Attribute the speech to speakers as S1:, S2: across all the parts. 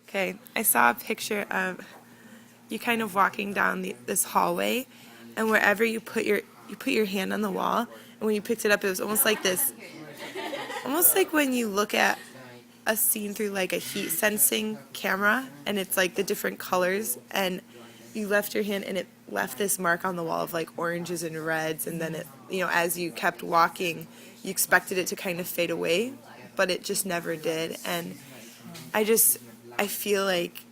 S1: Okay, I saw a picture of you kind of walking down this hallway, and wherever you put your hand on the wall, and when you picked it up, it was almost like this, almost like when you look at a scene through like a heat sensing camera, and it's like the different colors, and you left your hand, and it left this mark on the wall of like oranges and reds, and then it, as you kept walking, you expected it to kind of fade away, but it just never did, and I just I feel like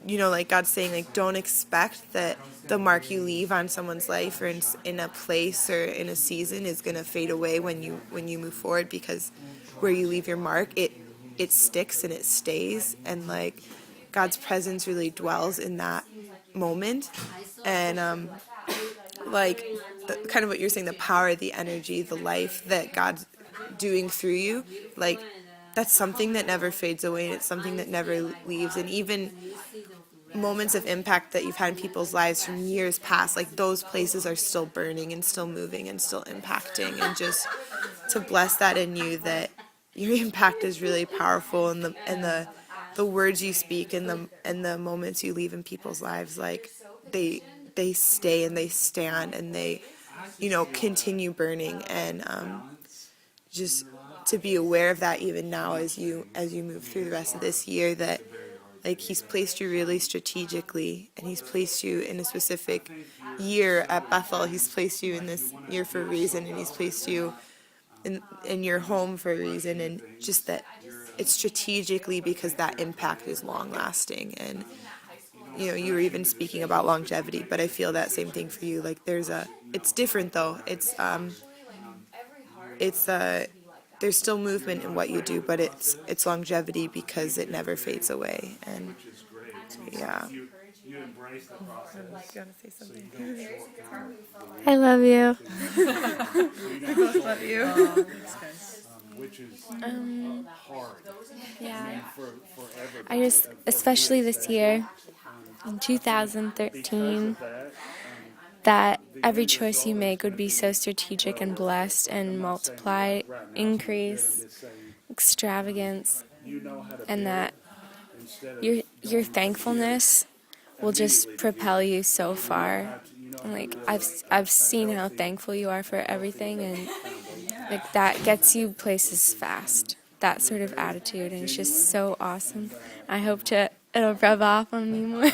S1: like God's saying, like, don't expect that the mark you leave on someone's life or in a place or in a season is going to fade away when you move forward, because where you leave your mark, it sticks and it stays, and like God's presence really dwells in that moment, and like kind of what you're saying, the power, the energy, the life that God's doing through you, like that's something that never fades away, and it's something that never leaves. And even moments of impact that you've had in people's lives from years past, like those places are still burning and still moving and still impacting, and just to bless that in you, that your impact is really powerful, and the words you speak and the moments you leave in people's lives, like they stay and they stand and they continue burning, and just to be aware of that even now as you move through the rest of this year, that like he's placed you really strategically, and he's placed you in a specific year at Bethel. He's placed you in this year for a reason, and he's placed you in your home for a reason, and just that it's strategically, because that impact is long lasting. And you were even speaking about longevity, but I feel that same thing for you. Like it's different though. It's there's still movement in what you do, but it's longevity because it never fades away. And yeah. You embrace the process. You want to say something?
S2: I love you.
S1: I both love you.
S3: Which is hard.
S2: Yeah. I just, especially this year, in 2013, that every choice you make would be so strategic and blessed and multiply, increase, extravagance, and that your thankfulness will just propel you so far. And like I've seen how thankful you are for everything, and like that gets you places fast. That sort of attitude, and it's just so awesome. I hope it'll rub off on me more.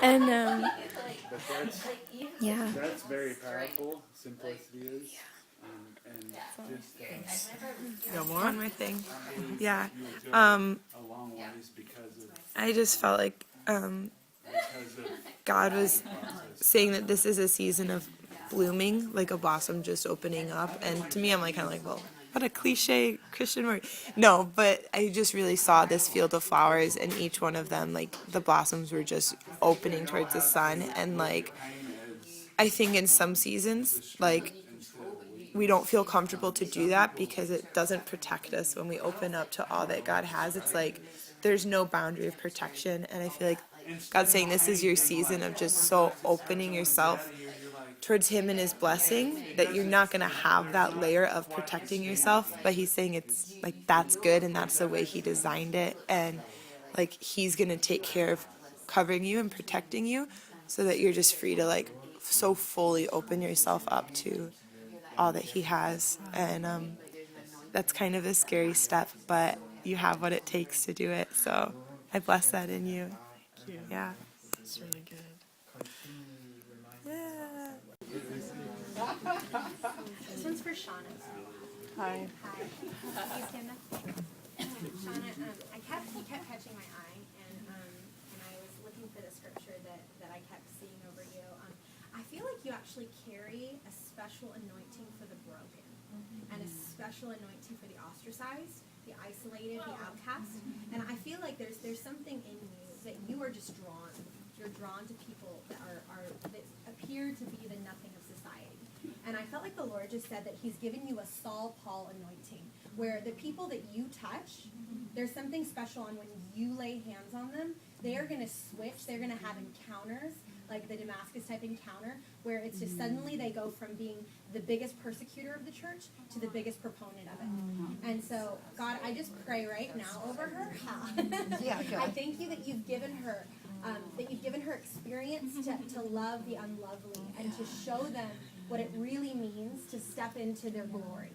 S2: And yeah.
S3: That's very powerful. Simplicity is. And just
S1: No more? One more thing. Yeah.
S3: a long ways because of
S1: I just felt like God was saying that this is a season of blooming, like a blossom just opening up. And to me, I'm like kind of like, well, what a cliche Christian word. No, but I just really saw this field of flowers, and each one of them, like the blossoms were just opening towards the sun. And like, I think in some seasons, like we don't feel comfortable to do that because it doesn't protect us when we open up to all that God has. It's like there's no boundary of protection, and I feel like God's saying this is your season of just so opening yourself towards him and his blessing, that you're not going to have that layer of protecting yourself, but he's saying it's like that's good, and that's the way he designed it, and like he's going to take care of covering you and protecting you, so that you're just free to like so fully open yourself up to all that he has. And that's kind of a scary step, but you have what it takes to do it, so I bless that in you. Yeah.
S4: It's really good.
S1: Yeah.
S5: This one's for Shawna.
S1: Hi.
S5: Hi. Can you stand up? Shawna, he kept catching my eye, and I was looking for the scripture that I kept seeing over you. I feel like you actually carry a special anointing for the broken, and a special anointing for the ostracized, the isolated, the outcast. And I feel like there's something in you that you are just drawn. You're drawn to people that that appear to be the nothing of society. And I felt like the Lord just said that he's given you a Saul Paul anointing, where the people that you touch, there's something special, and when you lay hands on them, they are going to switch. They're going to have encounters like the Damascus type encounter, where it's just suddenly they go from being the biggest persecutor of the church to the biggest proponent of it. And so, God, I just pray right now over her. I thank you that you've given her experience to love the unlovely and to show them what it really means to step into their glory.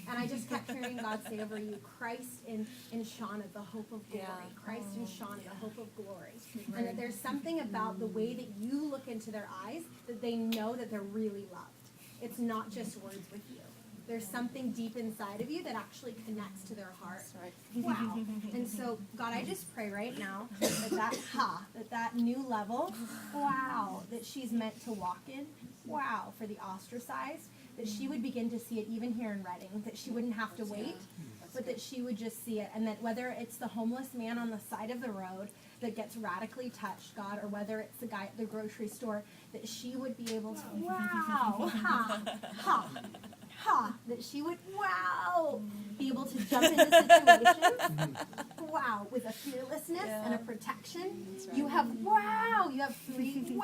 S5: And I just kept hearing God say over you, Christ in Shawna, the hope of glory. Christ in Shawna, the hope of glory. And that there's something about the way that you look into their eyes that they know that they're really loved. It's not just words with you. There's something deep inside of you that actually connects to their heart. Wow. And so, God, I just pray right now that new level, wow, that she's meant to walk in, wow, for the ostracized, that she would begin to see it even here in Reading, that she wouldn't have to wait, but that she would just see it. And that whether it's the homeless man on the side of the road that gets radically touched, God, or whether it's the guy at the grocery store, that she would be able to, wow, that she would, wow, be able to jump into situations, wow, with a fearlessness and a protection. You have, you have 3,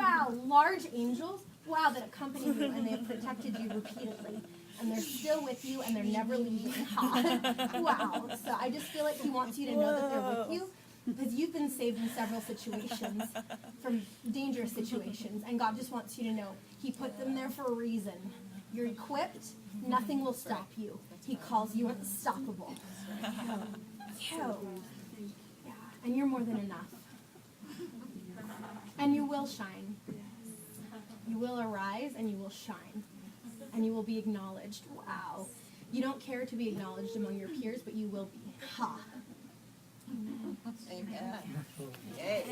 S5: large angels, that accompany you, and they have protected you repeatedly. And they're still with you, and they're never leaving. Wow. So I just feel like he wants you to know that they're with you, because you've been saved in several situations, from dangerous situations, and God just wants you to know he put them there for a reason. You're equipped. Nothing will stop you. He calls you unstoppable. Yeah. And you're more than enough. And you will shine. You will arise and you will shine. And you will be acknowledged. Wow. You don't care to be acknowledged among your peers, but you will be. Amen.
S4: Yay.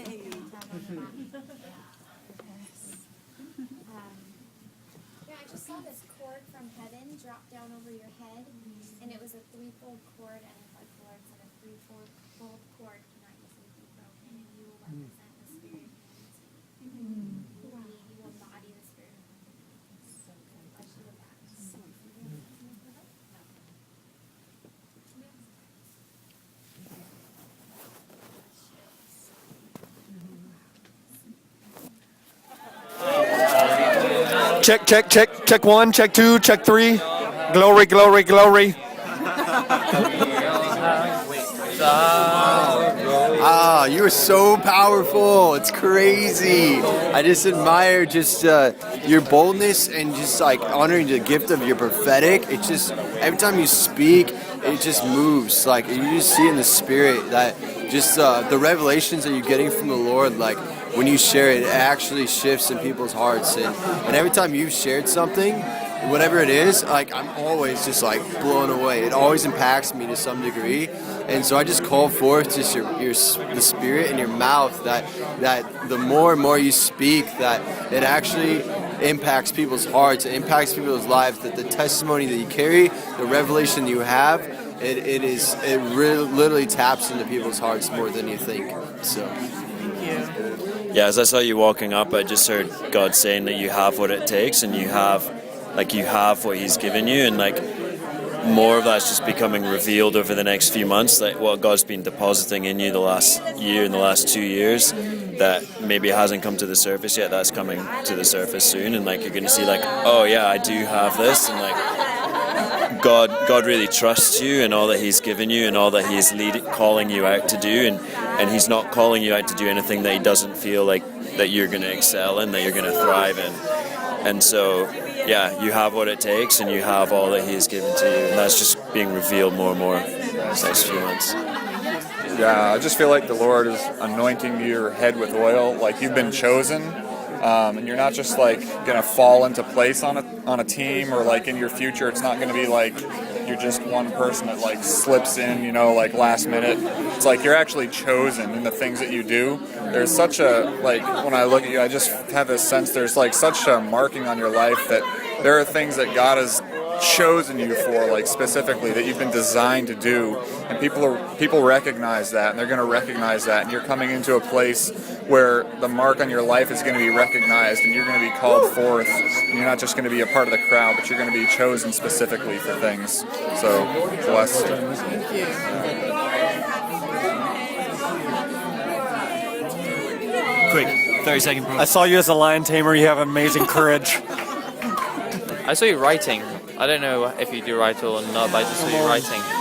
S6: I just saw this cord from heaven drop down over your head, and it was a threefold cord, and like the Lord said, a threefold cord cannot easily be broken, and you will represent the Spirit of unity. You will embody the Spirit of unity. So good. I should have asked.
S7: Check 1, check 2, check 3. Glory, glory, glory.
S8: You are so powerful. It's crazy. I just admire your boldness and just like honoring the gift of your prophetic. It's just every time you speak, it just moves. Like you just see in the spirit that just the revelations that you're getting from the Lord, like when you share it, it actually shifts in people's hearts. And every time you've shared something, whatever it is, like I'm always just like blown away. It always impacts me to some degree. And so I just call forth just the spirit in your mouth that the more and more you speak, that it actually impacts people's hearts, it impacts people's lives, that the testimony that you carry, the revelation you have, it really literally taps into people's hearts more than you think. So
S9: yeah, as I saw you walking up, I just heard God saying that you have what it takes, and you have what He's given you, and like more of that's just becoming revealed over the next few months, like what God's been depositing in you the last year and the last 2 years that maybe hasn't come to the surface yet, that's coming to the surface soon, and like you're going to see like, oh yeah, I do have this, and like God really trusts you and all that He's given you and all that He's calling you out to do, and He's not calling you out to do anything that He doesn't feel like that you're going to excel in, that you're going to thrive in. And so yeah, you have what it takes, and you have all that He has given to you, and that's just being revealed more and more these next few months.
S10: Yeah, I just feel like the Lord is anointing your head with oil, like you've been chosen, and you're not just like gonna fall into place on a team, or like in your future. It's not gonna be like you're just one person that like slips in, like last minute. It's like you're actually chosen in the things that you do. There's such a, like, when I look at you, I just have this sense there's like such a marking on your life that there are things that God has chosen you for, like specifically, that you've been designed to do, and people recognize that, and they're going to recognize that, and you're coming into a place where the mark on your life is going to be recognized, and you're going to be called forth, and you're not just going to be a part of the crowd, but you're going to be chosen specifically for things. So blessed.
S4: Thank you.
S7: Quick,
S11: 30-second
S7: I saw you as a lion tamer. You have amazing courage.
S11: I saw you writing. I don't know if you do write or not, but I just saw you writing.